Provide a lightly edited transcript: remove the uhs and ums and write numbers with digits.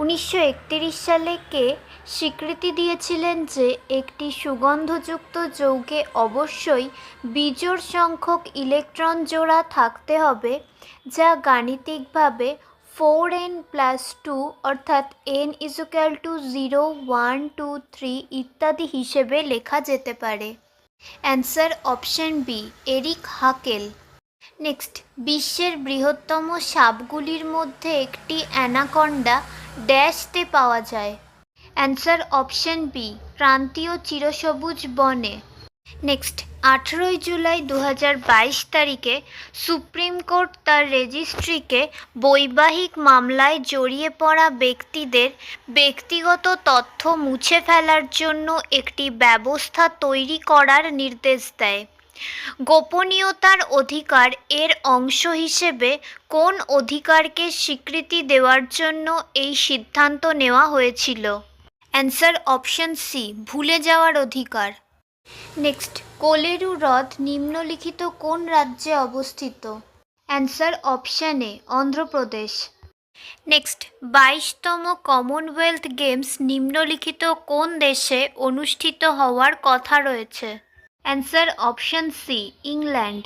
1931 সালে কে স্বীকৃতি দিয়েছিলেন যে একটি সুগন্ধযুক্ত যৌগে অবশ্যই বিজোড় সংখ্যক ইলেকট্রন জোড়া থাকতে হবে, যা গাণিতিকভাবে 4n+2 অর্থাৎ n=0, 1, 2, 3 ইত্যাদি হিসেবে লেখা যেতে পারে? Answer option B, Eric Haeckel. Next, বিশ্বের বৃহত্তম সাপগুলির মধ্যে একটি অ্যানাকন্ডা ড্যাশতে পাওয়া যায়? অ্যান্সার অপশন বি, ক্রান্তীয় চিরসবুজ বনে। নেক্সট, 18 জুলাই 2022 তারিখে সুপ্রিম কোর্ট তার রেজিস্ট্রিকে বৈবাহিক মামলায় জড়িয়ে পড়া ব্যক্তিদের ব্যক্তিগত তথ্য মুছে ফেলার জন্য একটি ব্যবস্থা তৈরি করার নির্দেশ দেয়। গোপনীয়তার অধিকার এর অংশ হিসেবে কোন অধিকারকে স্বীকৃতি দেওয়ার জন্য এই সিদ্ধান্ত নেওয়া হয়েছিল? অ্যান্সার অপশন সি, ভুলে যাওয়ার অধিকার। নেক্সট, কোলেরু হ্রদ নিম্নলিখিত কোন রাজ্যে অবস্থিত? Answer option A, Andhra Pradesh. Next, 22তম কমনওয়েলথ গেমস নিম্নলিখিত কোন দেশে অনুষ্ঠিত হওয়ার কথা রয়েছে? Answer option C, England.